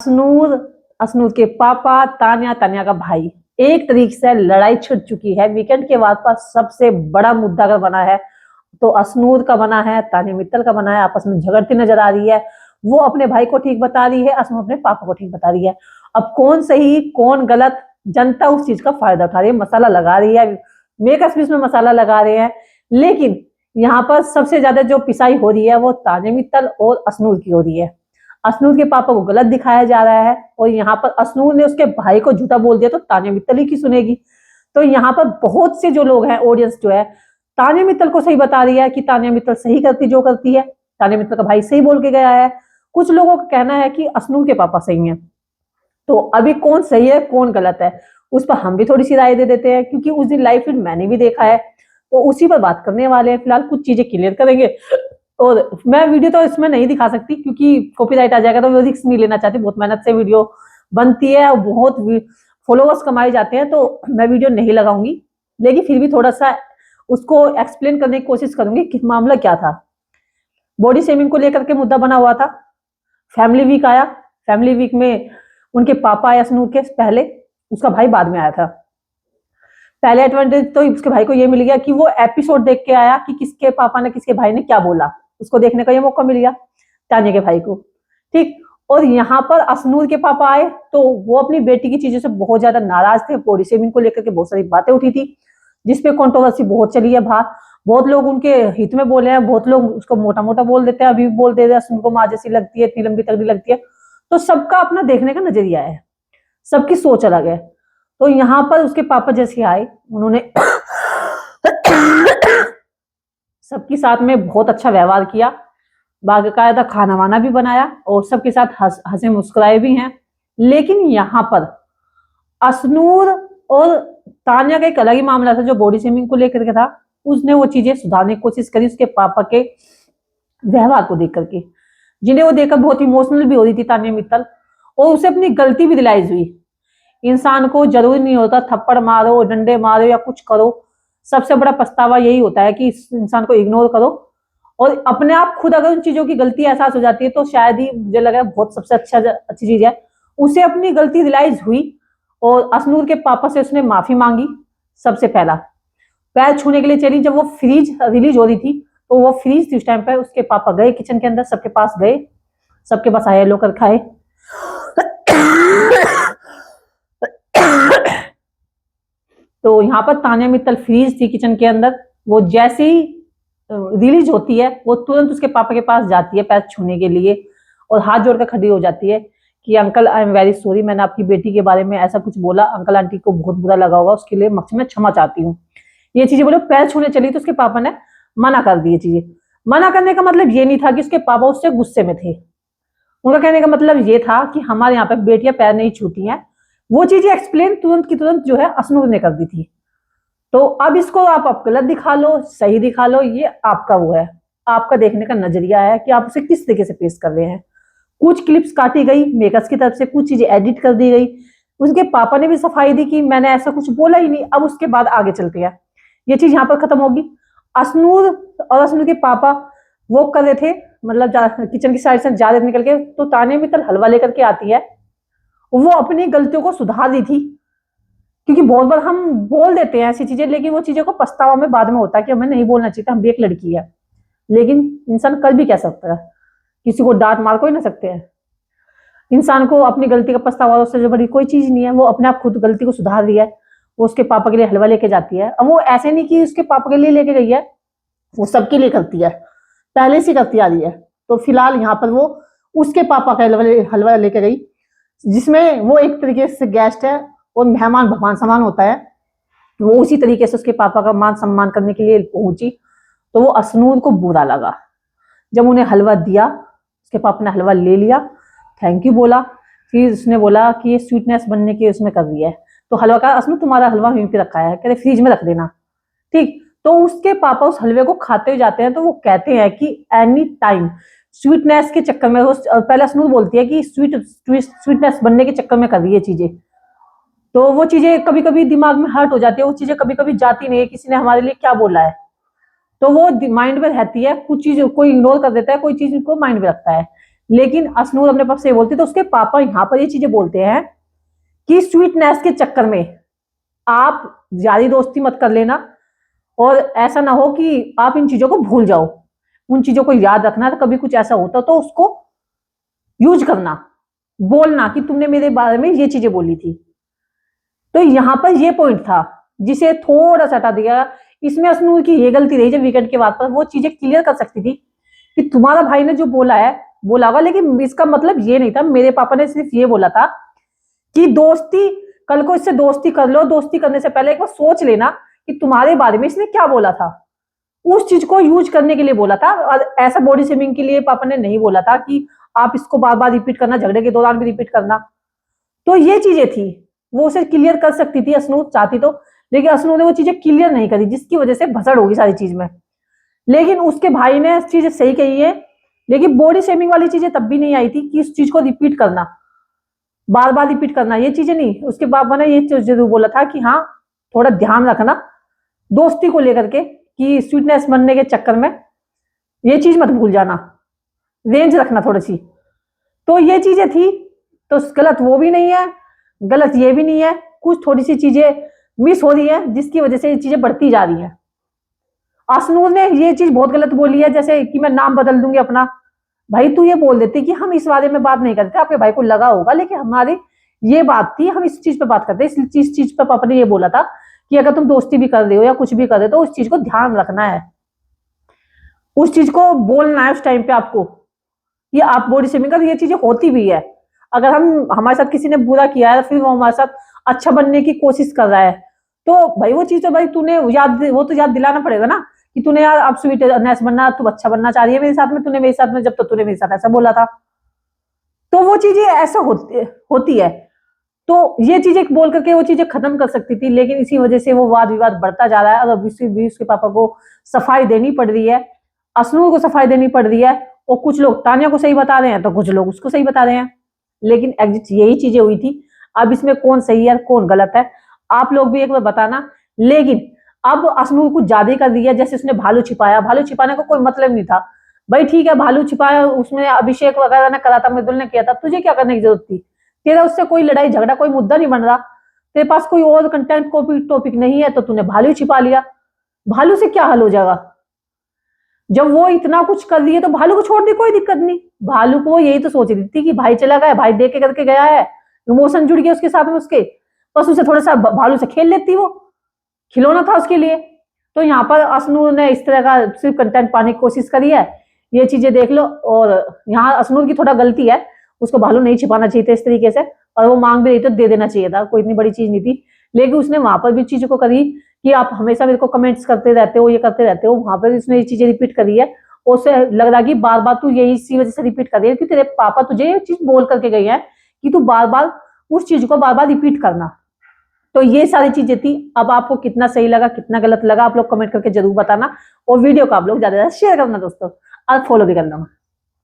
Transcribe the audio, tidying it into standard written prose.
असनूर, असनूर के पापा, तान्या, तान्या का भाई। एक तरीके से लड़ाई छिड़ चुकी है। वीकेंड के बाद का सबसे बड़ा मुद्दा अगर बना है तो असनूर का बना है, तान्या मित्तल का बना है। आपस में झगड़ती नजर आ रही है। वो अपने भाई को ठीक बता रही है, असनूर अपने पापा को ठीक बता रही है। अब कौन सही कौन गलत, जनता उस चीज का फायदा उठा रही है, मसाला लगा रही है, मेकर्स भी उसमें मसाला लगा रहे हैं। लेकिन यहाँ पर सबसे ज्यादा जो पिसाई हो रही है वो तान्या मित्तल और असनूर की हो रही है। असनूर के पापा को गलत दिखाया जा रहा है और यहाँ पर असनूर ने उसके भाई को झूठा बोल दिया तो तान्या मित्तल ही की सुनेगी। तो यहाँ पर बहुत से जो लोग हैं, ऑडियंस जो है, तान्या मित्तल को सही बता रही है कि तान्या मित्तल सही करती जो करती है, तान्या मित्तल का भाई सही बोल के गया है। कुछ लोगों का कहना है कि असनूर के पापा सही है। तो अभी कौन सही है कौन गलत है उस पर हम भी थोड़ी सी राय दे देते हैं, क्योंकि उस दिन लाइव फीड मैंने भी देखा है, तो उसी पर बात करने वाले हैं। फिलहाल कुछ चीजें क्लियर करेंगे और मैं वीडियो तो इसमें नहीं दिखा सकती क्योंकि कॉपीराइट आ जाएगा, तो वो रिस्क नहीं लेना चाहती। बहुत मेहनत से वीडियो बनती है और बहुत फॉलोअर्स कमाए जाते हैं, तो मैं वीडियो नहीं लगाऊंगी। लेकिन फिर भी थोड़ा सा उसको एक्सप्लेन करने की कोशिश करूंगी कि मामला क्या था। बॉडी शेमिंग को लेकर के मुद्दा बना हुआ था। फैमिली वीक आया, फैमिली वीक में उनके पापा आया असनूर के पहले, उसका भाई बाद में आया था। पहले एडवांटेज तो उसके भाई को ये मिल गया कि वो एपिसोड देख के आया कि किसके पापा ने किसके भाई ने क्या बोला, उसको देखने का ये मौका मिल गया तान्या के भाई को। ठीक। और यहाँ पर असनूर के पापा आए तो वो अपनी बेटी की चीजों से बहुत ज्यादा नाराज थे। बॉडी शेमिंग को लेकर के बहुत सारी बातें उठी थी जिसपे कंट्रोवर्सी बहुत चली है बाहर। बहुत लोग उनके हित में बोले हैं, बहुत लोग उसको मोटा मोटा बोल देते हैं, अभी भी बोल देते हैं असनूर को माँ जैसी लगती है, इतनी लंबी तगड़ी लगती है। तो सबका अपना देखने का नजरिया है, सबकी सोच अलग है। तो यहाँ पर उसके पापा जैसे आए, उन्होंने सबके साथ में बहुत अच्छा व्यवहार किया, बाकायदा खाना वाना भी बनाया और सबके साथ हंसे मुस्कुराए भी हैं। लेकिन यहाँ पर असनूर और तान्या का एक अलग ही मामला था जो बॉडी शेमिंग को लेकर के था। उसने वो चीजें सुधारने की कोशिश करी उसके पापा के व्यवहार को देख करके, जिन्हें वो देखकर बहुत इमोशनल भी हो रही थी तान्या मित्तल, और उसे अपनी गलती भी रियलाइज हुई। इंसान को जरूरी नहीं होता थप्पड़ मारो, डंडे मारो या कुछ करो। सबसे बड़ा पछतावा यही होता है कि इस इंसान को इग्नोर करो और अपने आप खुद अगर उन चीजों की गलती एहसास हो जाती है तो शायद ही, मुझे लगा बहुत सबसे अच्छी चीज है। उसे अपनी गलती रियलाइज हुई और असनूर के पापा से उसने माफी मांगी। सबसे पहला पैर छूने के लिए चली, जब वो फ्रीज रिलीज हो रही थी तो वो फ्रीज थी उस टाइम पे, उसके पापा गए किचन के अंदर, सबके पास गए, सबके पास आए लोकर खाए। तो यहाँ पर तान्या मित्तल फ्रीज थी किचन के अंदर, वो जैसे ही रिलीज होती है वो तुरंत उसके पापा के पास जाती है पैर छूने के लिए और हाथ जोड़कर खड़ी हो जाती है कि uncle I am very sorry, मैंने आपकी बेटी के बारे में ऐसा कुछ बोला, अंकल आंटी को बहुत बुरा लगा होगा, उसके लिए मैं क्षमा चाहती हूँ। ये चीजें बोले। पैर छूने चली तो उसके पापा ने मना कर दी। ये चीजें मना करने का मतलब ये नहीं था कि उसके पापा उससे गुस्से में थे। उनका कहने का मतलब ये था कि हमारे यहाँ पे बेटियां पैर नहीं छूती हैं। वो चीजें एक्सप्लेन तुरंत की तुरंत जो है असनूर ने कर दी थी। तो अब इसको आप गलत दिखा लो, सही दिखा लो, ये आपका वो है, आपका देखने का नजरिया है कि आप उसे किस तरीके से पेश कर रहे हैं। कुछ क्लिप्स काटी गई मेकर्स की तरफ से, कुछ चीजें एडिट कर दी गई। उसके पापा ने भी सफाई दी कि मैंने ऐसा कुछ बोला ही नहीं। अब उसके बाद आगे चलते हैं, ये चीज यहाँ पर खत्म होगी। असनूर और असनूर के पापा वो कर रहे थे, मतलब किचन की साइड से जा रहे निकल के, तो तान्या मित्तल हलवा लेकर के आती है। वो अपनी गलतियों को सुधार दी थी, क्योंकि बहुत बार हम बोल देते हैं ऐसी चीजें, लेकिन वो चीजों को पछतावा में बाद में होता है कि हमें नहीं बोलना चाहिए था, हम भी एक लड़की है। लेकिन इंसान कर भी क्या सकता है, किसी को डांट मार को ही ना सकते हैं। इंसान को अपनी गलती का पछतावा उससे जो बड़ी कोई चीज नहीं है। वो अपने आप खुद गलती को सुधार दिया है। वो उसके पापा के लिए हलवा लेके जाती है। अब वो ऐसे नहीं कि उसके पापा के लिए लेके गई है, वो सबके लिए करती है, पहले से करती आ रही है। तो फिलहाल यहाँ पर वो उसके पापा का हलवा लेके गई, जिसमें वो एक तरीके से गेस्ट है और मेहमान भगवान समान होता है। वो उसी तरीके से उसके पापा का मान सम्मान करने के लिए पहुंची। तो वो असनूर को बुरा लगा जब उन्हें हलवा दिया। उसके पापा ने हलवा ले लिया, थैंक यू बोला, फिर उसने बोला कि ये स्वीटनेस बनने की उसमें कर रही है। तो हलवा का, असनूर तुम्हारा हलवा वहीं पे रखा है, कहते फ्रिज में रख देना। ठीक। तो उसके पापा उस हलवे को खाते हुए जाते हैं, तो वो कहते हैं कि एनी टाइम स्वीटनेस के चक्कर में, पहले असनूर बोलती है कि स्वीटनेस बनने के चक्कर में कर रही है चीजें। तो वो चीजें कभी कभी दिमाग में हर्ट हो जाती है, वो चीजें कभी कभी जाती नहीं है, किसी ने हमारे लिए क्या बोला है, तो वो माइंड में रहती है। कुछ चीज कोई इग्नोर कर देता है, कोई चीज को माइंड में रखता है। लेकिन अशनूर अपने पापा से बोलती, तो उसके पापा यहाँ पर ये चीजें बोलते हैं कि स्वीटनेस के चक्कर में आप ज्यादा दोस्ती मत कर लेना, और ऐसा ना हो कि आप इन चीजों को भूल जाओ, उन चीजों को याद रखना, तो कभी कुछ ऐसा होता तो उसको यूज करना, बोलना कि तुमने मेरे बारे में ये चीजें बोली थी। तो यहां पर ये पॉइंट था जिसे थोड़ा सा हटा दिया। इसमें अशनूर की ये गलती रही, जब वीकेंड के बाद पर वो चीजें क्लियर कर सकती थी कि तुम्हारा भाई ने जो बोला है बोला होगा, लेकिन इसका मतलब ये नहीं था। मेरे पापा ने सिर्फ ये बोला था कि दोस्ती, कल को इससे दोस्ती कर लो, दोस्ती करने से पहले एक बार सोच लेना कि तुम्हारे बारे में इसने क्या बोला था, उस चीज को यूज करने के लिए बोला था। और ऐसा बॉडी शेमिंग के लिए पापा ने नहीं बोला था कि आप इसको बार बार रिपीट करना, झगड़े के दौरान भी रिपीट करना। तो ये चीजें थी, वो उसे क्लियर कर सकती थी अशनूर चाहती तो, लेकिन अशनूर ने वो चीजें क्लियर नहीं करी, जिसकी वजह से भसड़ होगी सारी चीज में। लेकिन उसके भाई ने चीजें सही कही है, लेकिन बॉडी शेमिंग वाली चीजें तब भी नहीं आई थी कि इस चीज को रिपीट करना, बार बार रिपीट करना, ये चीजें नहीं। उसके पापा ने ये जरूर बोला था कि हाँ थोड़ा ध्यान रखना दोस्ती को लेकर के, कि स्वीटनेस बनने के चक्कर में ये चीज मत भूल जाना, रेंज रखना थोड़ी सी। तो ये चीजें थी, तो गलत वो भी नहीं है, गलत ये भी नहीं है, कुछ थोड़ी सी चीजें मिस हो रही है जिसकी वजह से ये चीजें बढ़ती जा रही हैं। अशनूर ने ये चीज बहुत गलत बोली है, जैसे कि मैं नाम बदल दूंगी अपना। भाई तू ये बोल देती कि हम इस बारे में बात नहीं करते, आपके भाई को लगा होगा, लेकिन हमारी ये बात थी, हम इस चीज पे बात करते, इस चीज पे पापा ने ये बोला था कि अगर तुम दोस्ती भी कर रहे हो या कुछ भी कर रहे हो तो उस चीज को ध्यान रखना है, उस चीज को बोलना है उस टाइम पे आपको। ये आप बॉडी शेमिंग कर, ये चीजें होती भी है। अगर हम, हमारे साथ किसी ने बुरा किया है, फिर वो हमारे साथ अच्छा बनने की कोशिश कर रहा है, तो भाई वो चीज तो भाई तूने याद, वो तो याद दिलाना पड़ेगा ना कि तूने यार अब स्वीटनेस बनना, तू अच्छा बनना चाह रही है मेरे साथ में, तूने मेरे साथ में, जब तक तूने मेरे साथ ऐसा बोला था। तो वो चीजें ऐसा होती है। तो ये चीजें बोल करके वो चीजें खत्म कर सकती थी, लेकिन इसी वजह से वो वाद विवाद बढ़ता जा रहा है। और अब उसके पापा को सफाई देनी पड़ रही है, अशनूर को सफाई देनी पड़ रही है, और कुछ लोग तानिया को सही बता रहे हैं तो कुछ लोग उसको सही बता रहे हैं, लेकिन एग्जिट यही चीजें हुई थी। अब इसमें कौन सही है कौन गलत है, आप लोग भी एक बार बताना। लेकिन अब अशनूर कुछ ज्यादा कर दिया, जैसे उसने भालू छिपाया, भालू छिपाने का कोई मतलब नहीं था भाई, ठीक है भालू छिपाया, उसमें अभिषेक वगैरह ने करा था, मृदुल ने किया था, तुझे क्या करने की जरूरत थी? तेरा उससे कोई लड़ाई झगड़ा, कोई मुद्दा नहीं बन रहा, तेरे पास कोई और कंटेंट टॉपिक नहीं है, तो तूने भालू छिपा लिया। भालू से क्या हल हो जाएगा? जब वो इतना कुछ कर रही है तो भालू को छोड़ दी, कोई दिक्कत नहीं। भालू को यही तो सोच रही थी कि भाई चला गया, भाई देख के करके गया है, इमोशन जुड़ गया उसके साथ में, उसके बस उसे थोड़ा सा भालू से खेल लेती, वो खिलौना था उसके लिए। तो यहाँ पर अशनूर ने इस तरह का सिर्फ कंटेंट पाने की कोशिश करी है, ये चीजें देख लो। और यहाँ अशनूर की थोड़ा गलती है, उसको भालू नहीं छिपाना चाहिए था इस तरीके से, और वो मांग भी रही तो दे देना चाहिए था, कोई इतनी बड़ी चीज नहीं थी। लेकिन उसने वहां पर भी चीजों को करी कि आप हमेशा मेरे को कमेंट्स करते रहते हो, ये करते रहते हो, वहां पर उसने ये चीजें रिपीट करी है, और उसे लग रहा कि बार बार तू यही इसी वजह से रिपीट कर रही है कि तेरे पापा तुझे ये चीज बोल करके गए हैं कि तू बार बार उस चीज को बार बार रिपीट करना। तो ये सारी चीजें थी। अब आपको कितना सही लगा कितना गलत लगा आप लोग कमेंट करके जरूर बताना, और वीडियो को आप लोग ज्यादा से ज्यादा शेयर करना दोस्तों, और फॉलो भी करना।